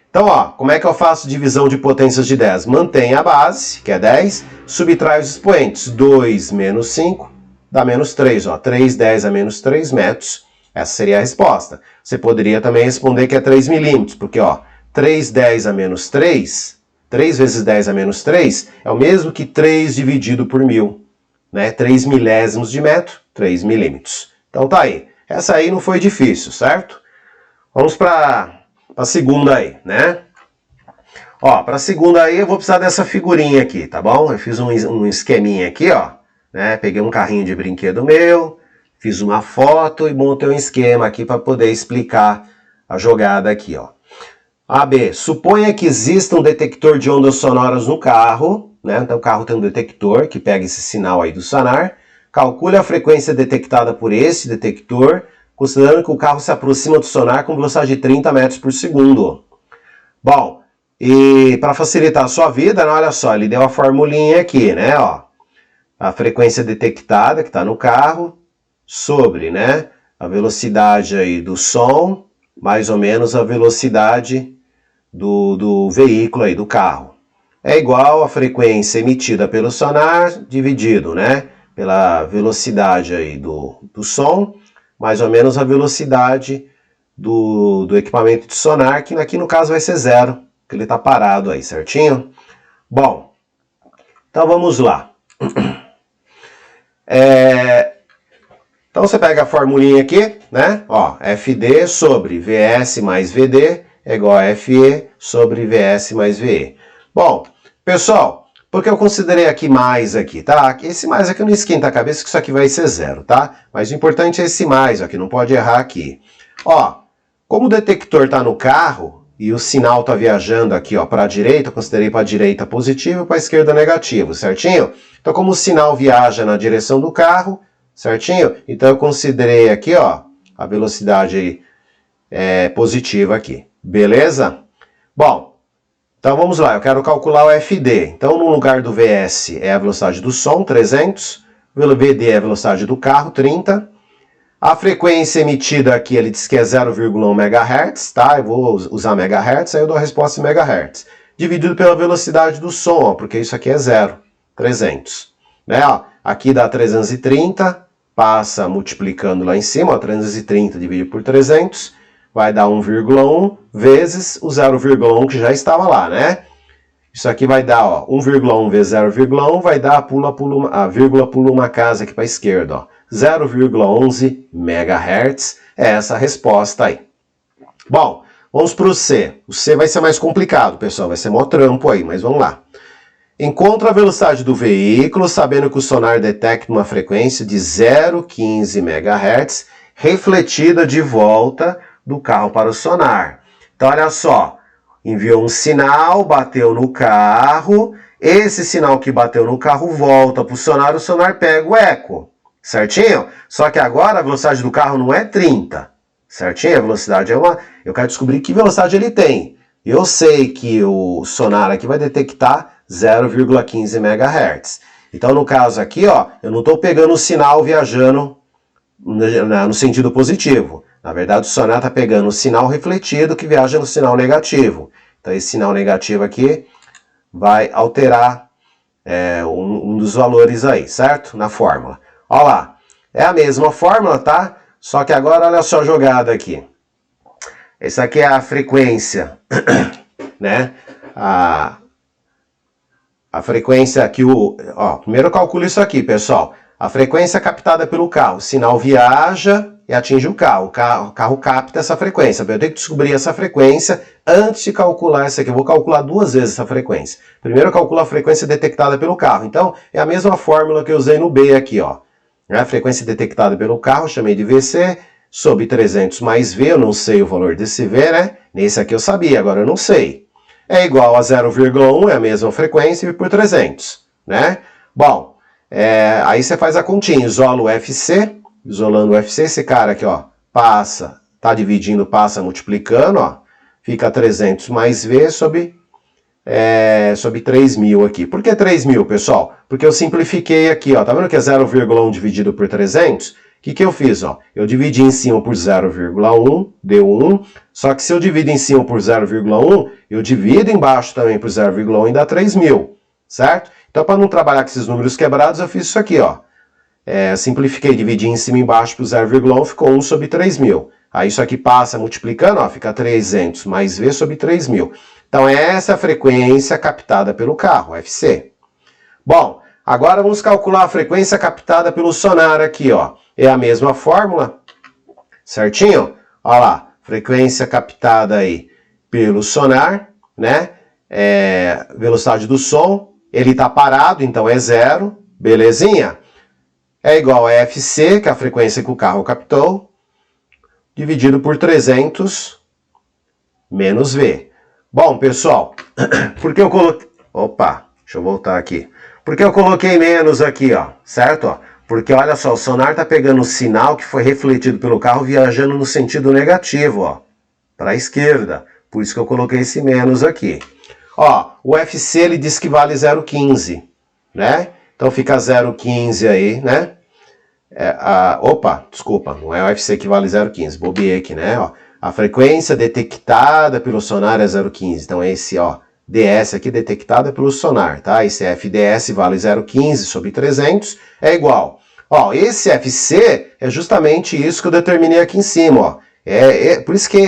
Então, ó, como é que eu faço divisão de potências de 10? Mantém a base, que é 10, subtrai os expoentes. 2 menos 5 dá menos 3, ó. 3, 10 a menos 3 metros. Essa seria a resposta. Você poderia também responder que é 3 milímetros, porque, ó, 3, 10 a menos 3, 3 vezes 10 a menos 3, é o mesmo que 3 dividido por 1000, né? 3 milésimos de metro, 3 milímetros. Então tá aí. Essa aí não foi difícil, certo? Vamos para a segunda aí, né? Ó, para a segunda aí eu vou precisar dessa figurinha aqui, tá bom? Eu fiz um esqueminha aqui, ó, né? Peguei um carrinho de brinquedo meu, fiz uma foto e montei um esquema aqui para poder explicar a jogada aqui, ó. AB, suponha que exista um detector de ondas sonoras no carro, né? Então o carro tem um detector que pega esse sinal aí do sonar. Calcule a frequência detectada por esse detector, considerando que o carro se aproxima do sonar com velocidade de 30 metros por segundo. Bom, e para facilitar a sua vida, né, olha só, ele deu a formulinha aqui, né? Ó, a frequência detectada que está no carro sobre, né, a velocidade aí do som, mais ou menos a velocidade do veículo aí, do carro. É igual a frequência emitida pelo sonar dividido, né, pela velocidade aí do som, mais ou menos a velocidade do equipamento de sonar, que aqui no caso vai ser 0, que ele está parado aí, certinho? Bom, então vamos lá. Então você pega a formulinha aqui, né? Ó, FD sobre VS mais VD é igual a FE sobre VS mais VE. Bom, pessoal, porque eu considerei aqui mais aqui, tá? Esse mais aqui não esquenta a cabeça que isso aqui vai ser 0, tá? Mas o importante é esse mais aqui, não pode errar aqui. Ó, como o detector está no carro, e o sinal está viajando aqui para a direita, eu considerei para a direita positivo e para a esquerda negativo, certinho? Então, como o sinal viaja na direção do carro, certinho? Então, eu considerei aqui a velocidade positiva aqui, beleza? Bom, então vamos lá, eu quero calcular o FD. Então, no lugar do VS é a velocidade do som, 300, o VD é a velocidade do carro, 30. A frequência emitida aqui, ele diz que é 0,1 MHz, tá? Eu vou usar MHz, aí eu dou a resposta em MHz. Dividido pela velocidade do som, porque isso aqui é 0, 300. Né? Aqui dá 330, passa multiplicando lá em cima, 330 dividido por 300, vai dar 1,1 vezes o 0,1 que já estava lá, né? Isso aqui vai dar, 1,1 vezes 0,1 vai dar, a vírgula pula uma casa aqui para a esquerda, 0,11 MHz, é essa a resposta aí. Bom, vamos para o C. O C vai ser mais complicado, pessoal, vai ser mó trampo aí, mas vamos lá. Encontra a velocidade do veículo, sabendo que o sonar detecta uma frequência de 0,15 MHz, refletida de volta do carro para o sonar. Então, olha só, enviou um sinal, bateu no carro, esse sinal que bateu no carro volta para o sonar pega o eco. Certinho? Só que agora a velocidade do carro não é 30. Certinho? A velocidade é uma... Eu quero descobrir que velocidade ele tem. Eu sei que o sonar aqui vai detectar 0,15 MHz. Então, no caso aqui, eu não estou pegando o sinal viajando no sentido positivo. Na verdade, o sonar está pegando o sinal refletido que viaja no sinal negativo. Então, esse sinal negativo aqui vai alterar um dos valores aí, certo? Na fórmula. Olha lá, é a mesma fórmula, tá? Só que agora olha só a jogada aqui. Essa aqui é a frequência, né? A frequência que primeiro eu calculo isso aqui, pessoal. A frequência captada pelo carro, o sinal viaja e atinge o carro. O carro capta essa frequência. Eu tenho que descobrir essa frequência antes de calcular essa aqui. Eu vou calcular duas vezes essa frequência. Primeiro eu calculo a frequência detectada pelo carro. Então, é a mesma fórmula que eu usei no B aqui, A frequência detectada pelo carro, chamei de VC, sobre 300 mais V, eu não sei o valor desse V, né? Nesse aqui eu sabia, agora eu não sei. É igual a 0,1, é a mesma frequência, por 300, né? Bom, aí você faz a continha, isola o FC, isolando o FC, esse cara aqui, passa, tá dividindo, passa multiplicando, fica 300 mais V sobre 3.000 aqui. Por que 3.000, pessoal? Porque eu simplifiquei aqui, tá vendo que é 0,1 dividido por 300? O que eu fiz, Eu dividi em cima por 0,1, deu 1, só que se eu divido em cima por 0,1, eu divido embaixo também por 0,1 e dá 3.000, certo? Então, para não trabalhar com esses números quebrados, eu fiz isso aqui, simplifiquei, dividi em cima e embaixo por 0,1, ficou 1 sobre 3.000. Aí isso aqui passa multiplicando, fica 300 mais V sobre 3.000. Então, essa é a frequência captada pelo carro, FC. Bom, agora vamos calcular a frequência captada pelo sonar aqui, É a mesma fórmula, certinho? Olha lá, frequência captada aí pelo sonar, né? Velocidade do som, ele está parado, então é 0, belezinha? É igual a FC, que é a frequência que o carro captou, dividido por 300 menos V. Bom, pessoal, por que eu coloquei... Opa, deixa eu voltar aqui. Por que eu coloquei menos aqui, certo? Porque, olha só, o sonar está pegando o sinal que foi refletido pelo carro viajando no sentido negativo, para a esquerda. Por isso que eu coloquei esse menos aqui. O FC, ele diz que vale 0,15, né? Então fica 0,15 aí, né? Opa, desculpa, não é o FC que vale 0,15, bobeei aqui, né? A frequência detectada pelo sonar é 0,15. Então, esse, DS aqui detectada pelo sonar, tá? Esse FDS vale 0,15 sobre 300, é igual. Esse FC é justamente isso que eu determinei aqui em cima, por isso que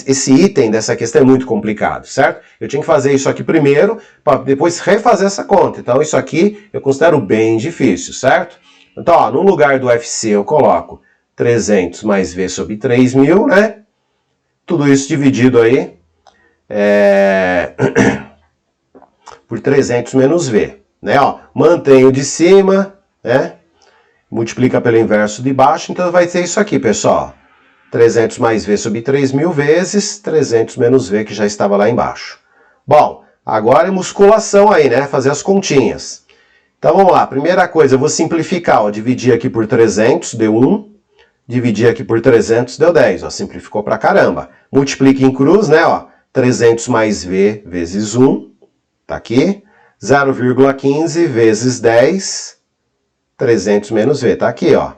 esse item dessa questão é muito complicado, certo? Eu tinha que fazer isso aqui primeiro, para depois refazer essa conta. Então, isso aqui eu considero bem difícil, certo? Então, no lugar do FC eu coloco 300 mais V sobre 3.000, né? Tudo isso dividido aí por 300 menos V, né? Mantenho de cima, né? Multiplica pelo inverso de baixo, então vai ter isso aqui, pessoal. 300 mais V sobre 3.000 vezes 300 menos V, que já estava lá embaixo. Bom, agora é musculação aí, né? Fazer as continhas. Então vamos lá, primeira coisa, eu vou simplificar, ó, dividir aqui por 300, deu 1, dividir aqui por 300, deu 10, ó, simplificou pra caramba. Multiplique em cruz, né, ó, 300 mais V vezes 1, tá aqui, 0,15 vezes 10, 300 menos V, tá aqui, ó.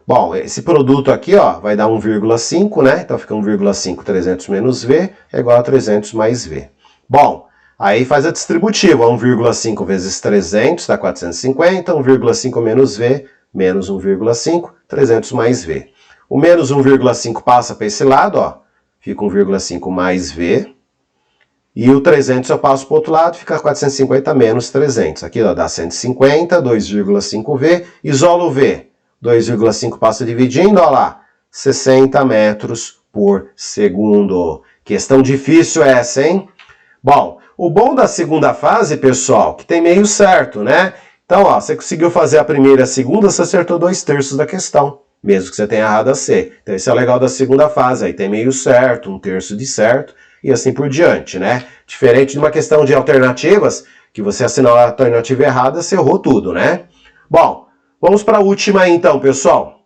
Bom, esse produto aqui, ó, vai dar 1,5, né, então fica 1,5, 300 menos V, é igual a 300 mais V. Bom, aí faz a distributiva, 1,5 vezes 300 dá 450, 1,5 menos V, menos 1,5, 300 mais V. O menos 1,5 passa para esse lado, ó, fica 1,5 mais V. E o 300 eu passo para o outro lado, fica 450 menos 300. Aqui ó, dá 150, 2,5V, isola o V. 2,5 passa dividindo, ó lá, 60 metros por segundo. Questão difícil essa, hein? Bom, o bom da segunda fase, pessoal, que tem meio certo, né? Então, ó, você conseguiu fazer a primeira e a segunda, você acertou 2/3 da questão, mesmo que você tenha errado a C. Então, esse é o legal da segunda fase, aí tem meio certo, 1/3 de certo, e assim por diante, né? Diferente de uma questão de alternativas, que você assinou a alternativa errada, você errou tudo, né? Bom, vamos para a última aí, então, pessoal.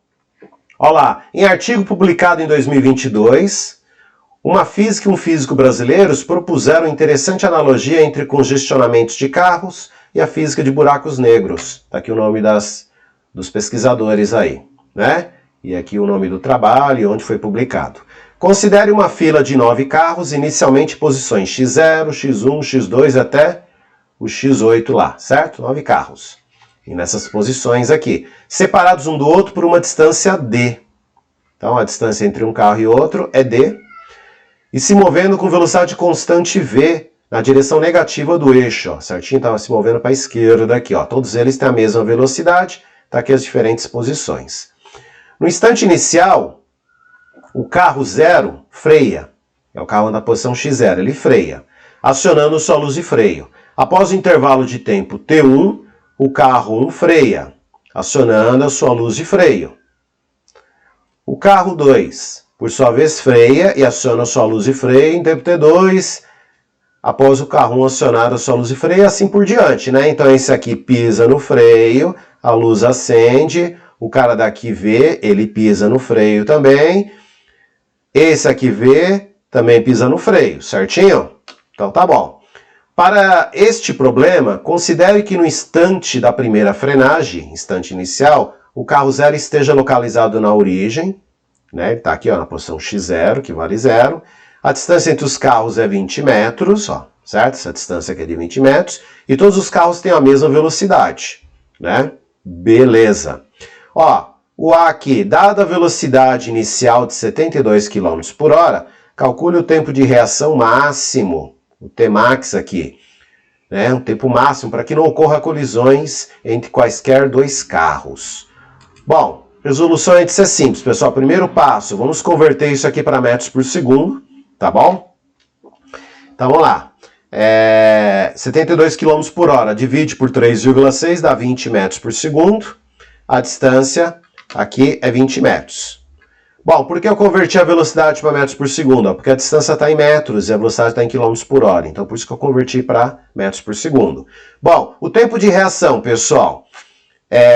Olha lá, em artigo publicado em 2022... uma física e um físico brasileiros propuseram interessante analogia entre congestionamentos de carros e a física de buracos negros. Está aqui o nome dos pesquisadores aí, né? E aqui o nome do trabalho e onde foi publicado. Considere uma fila de 9 carros, inicialmente posições X0, X1, X2 até o X8 lá, certo? 9 carros. E nessas posições aqui, separados um do outro por uma distância D. Então a distância entre um carro e outro é D. E se movendo com velocidade constante V na direção negativa do eixo, ó, certinho? Estava se movendo para a esquerda aqui, ó. Todos eles têm a mesma velocidade, tá aqui as diferentes posições. No instante inicial, o carro 0 freia, é o carro na posição X0, ele freia, acionando sua luz de freio. Após o intervalo de tempo T1, o carro 1 freia, acionando a sua luz de freio. O carro 2... por sua vez, freia e aciona sua luz de freio em tempo T2, após o carro 1 acionar a sua luz de freio, assim por diante, né? Então esse aqui pisa no freio, a luz acende, o cara daqui vê, ele pisa no freio também, esse aqui vê, também pisa no freio, certinho? Então tá bom. Para este problema, considere que no instante da primeira frenagem, instante inicial, o carro 0 esteja localizado na origem, né? Ele está aqui ó, na posição X0, que vale 0. A distância entre os carros é 20 metros, ó, certo? Essa distância aqui é de 20 metros. E todos os carros têm a mesma velocidade, né? Beleza. Ó, o A aqui, dada a velocidade inicial de 72 km por hora, calcule o tempo de reação máximo, o Tmax aqui, né? Um tempo máximo para que não ocorra colisões entre quaisquer dois carros. Bom, resolução é de ser simples, pessoal. Primeiro passo, vamos converter isso aqui para metros por segundo, tá bom? Então vamos lá. 72 km por hora, divide por 3,6, dá 20 metros por segundo. A distância aqui é 20 metros. Bom, por que eu converti a velocidade para metros por segundo? Porque a distância está em metros e a velocidade está em quilômetros por hora. Então por isso que eu converti para metros por segundo. Bom, o tempo de reação, pessoal.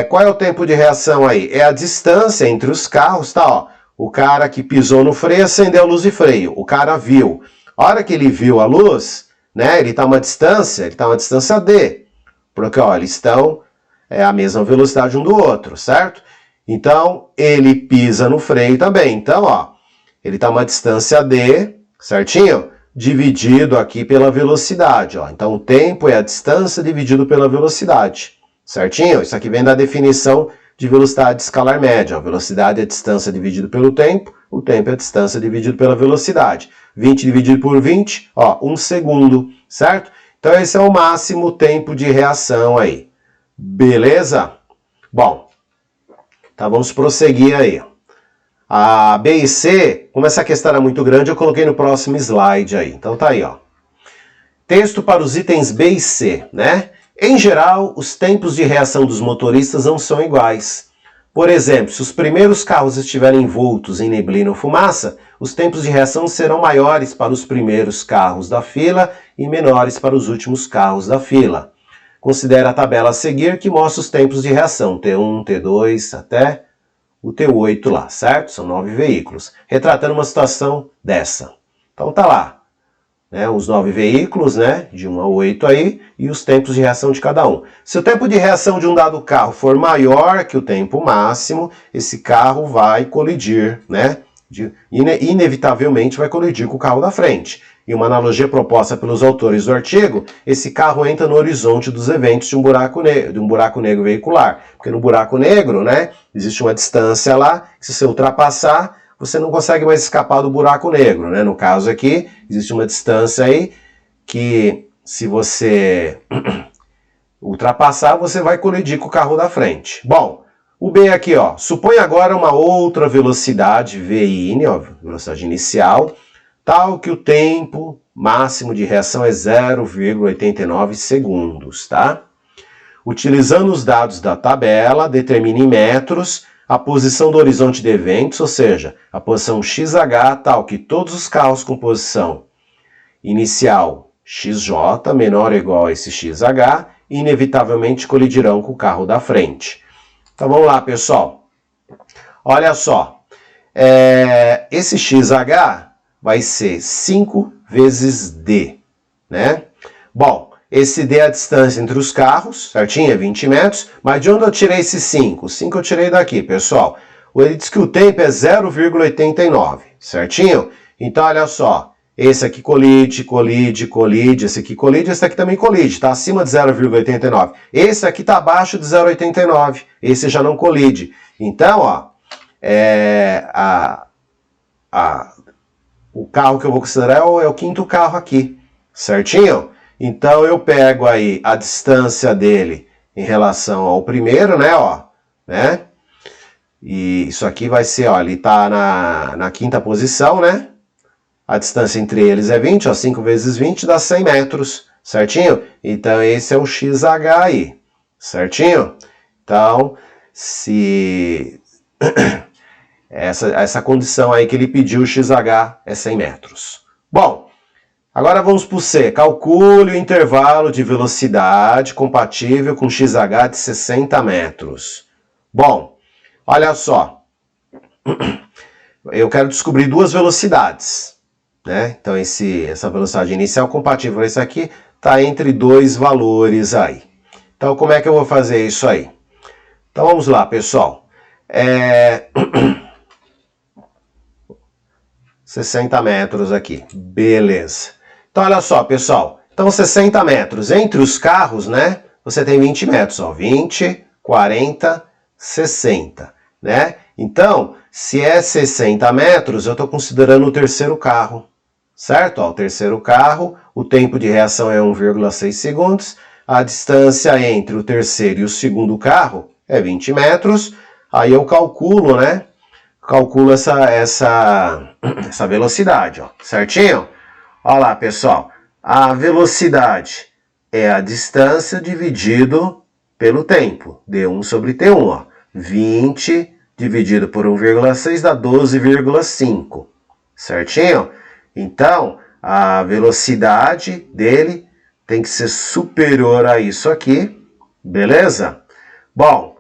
Qual é o tempo de reação aí? É a distância entre os carros, tá? Ó, o cara que pisou no freio acendeu a luz de freio. O cara viu. A hora que ele viu a luz, né? Ele está a uma distância D. Porque, ó, eles estão a mesma velocidade um do outro, certo? Então, ele pisa no freio também. Então, ó, ele está a uma distância D, certinho? Dividido aqui pela velocidade, ó. Então, o tempo é a distância dividido pela velocidade. Certinho? Isso aqui vem da definição de velocidade escalar média. A velocidade é a distância dividido pelo tempo, o tempo é a distância dividido pela velocidade. 20 dividido por 20, ó, 1 segundo, certo? Então esse é o máximo tempo de reação aí. Beleza? Bom, então vamos prosseguir aí. A B e C, como essa questão era muito grande, eu coloquei no próximo slide aí. Então tá aí, ó. Texto para os itens B e C, né? Em geral, os tempos de reação dos motoristas não são iguais. Por exemplo, se os primeiros carros estiverem envoltos em neblina ou fumaça, os tempos de reação serão maiores para os primeiros carros da fila e menores para os últimos carros da fila. Considere a tabela a seguir que mostra os tempos de reação, T1, T2, até o T8 lá, certo? São 9 veículos, retratando uma situação dessa. Então tá lá, né, os 9 veículos, né, de 1 a 8 aí, e os tempos de reação de cada um. Se o tempo de reação de um dado carro for maior que o tempo máximo, esse carro vai colidir, né, inevitavelmente vai colidir com o carro da frente. Em uma analogia proposta pelos autores do artigo, esse carro entra no horizonte dos eventos de um buraco negro veicular. Porque no buraco negro, né, existe uma distância lá, que se você ultrapassar, você não consegue mais escapar do buraco negro, né? No caso aqui, existe uma distância aí que se você ultrapassar, você vai colidir com o carro da frente. Bom, o B aqui, ó, supõe agora uma outra velocidade VIN, ó, velocidade inicial, tal que o tempo máximo de reação é 0,89 segundos, tá? Utilizando os dados da tabela, determine em metros a posição do horizonte de eventos, ou seja, a posição XH, tal que todos os carros com posição inicial XJ menor ou igual a esse XH, inevitavelmente colidirão com o carro da frente. Então vamos lá, pessoal. Olha só, esse XH vai ser 5 vezes D, né? Bom, esse D é a distância entre os carros, certinho? É 20 metros. Mas de onde eu tirei esse 5? O 5 eu tirei daqui, pessoal. Ele diz que o tempo é 0,89, certinho? Então, olha só. Esse aqui colide, esse aqui colide, esse aqui também colide. Está acima de 0,89. Esse aqui está abaixo de 0,89. Esse já não colide. Então, ó, o carro que eu vou considerar é o quinto carro aqui, certinho? Então eu pego aí a distância dele em relação ao primeiro, né, ó, né? E isso aqui vai ser, ó, ele tá na quinta posição, né? A distância entre eles é 20, ó, 5 vezes 20 dá 100 metros, certinho? Então esse é o XH aí, certinho? Então, se essa condição aí que ele pediu, o XH é 100 metros. Bom, agora vamos para o C. Calcule o intervalo de velocidade compatível com XH de 60 metros. Bom, olha só. Eu quero descobrir duas velocidades, né? Então, essa velocidade inicial compatível com esse aqui está entre dois valores aí. Então, como é que eu vou fazer isso aí? Então, vamos lá, pessoal. 60 metros aqui. Beleza. Então, olha só, pessoal. Então, 60 metros. Entre os carros, né? Você tem 20 metros, ó. 20, 40, 60, né? Então, se é 60 metros, eu estou considerando o terceiro carro, certo? Ó, o terceiro carro, o tempo de reação é 1,6 segundos. A distância entre o terceiro e o segundo carro é 20 metros. Aí eu calculo, né? Calculo essa velocidade, ó. Certinho? Olha lá, pessoal, a velocidade é a distância dividido pelo tempo, D1 sobre T1, ó. 20 dividido por 1,6 dá 12,5, certinho? Então, a velocidade dele tem que ser superior a isso aqui, beleza? Bom,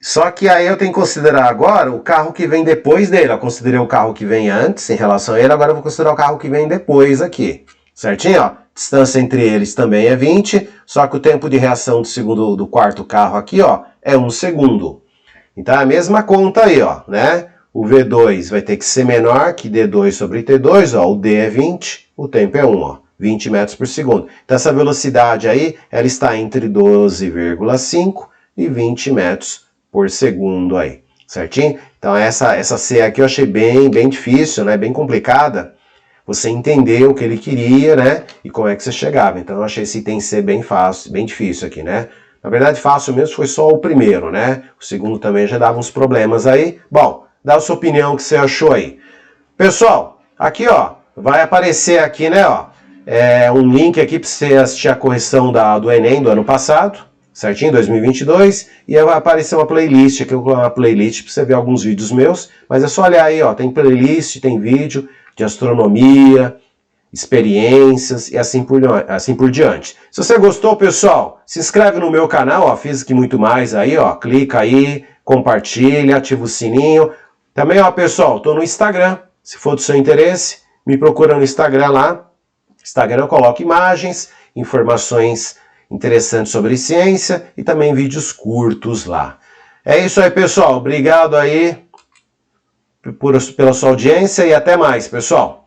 só que aí eu tenho que considerar agora o carro que vem depois dele. Eu considerei o carro que vem antes em relação a ele, agora eu vou considerar o carro que vem depois aqui. Certinho? Ó, distância entre eles também é 20, só que o tempo de reação do quarto carro aqui, ó, é 1 segundo. Então é a mesma conta aí, ó, né? O V2 vai ter que ser menor que D2 sobre T2, ó, o D é 20, o tempo é 1, ó, 20 metros por segundo. Então essa velocidade aí, ela está entre 12,5 e 20 metros por segundo aí, certinho? Então essa C aqui eu achei bem difícil, né? Bem complicada. Você entendeu o que ele queria, né? E como é que você chegava. Então eu achei esse item C bem fácil, bem difícil aqui, né? Na verdade fácil mesmo foi só o primeiro, né? O segundo também já dava uns problemas aí. Bom, dá a sua opinião, o que você achou aí. Pessoal, aqui ó, vai aparecer aqui, né, ó, um link aqui para você assistir a correção do Enem do ano passado, certinho? 2022, e vai aparecer uma playlist, aqui eu vou colocar uma playlist para você ver alguns vídeos meus, mas é só olhar aí, ó, tem playlist, tem vídeo de astronomia, experiências e assim por diante. Se você gostou, pessoal, se inscreve no meu canal, ó, Física e muito mais aí, ó, clica aí, compartilha, ativa o sininho. Também, ó, pessoal, tô no Instagram, se for do seu interesse, me procura no Instagram lá. Instagram eu coloco imagens, informações interessantes sobre ciência e também vídeos curtos lá. É isso aí, pessoal. Obrigado aí pela sua audiência e até mais, pessoal.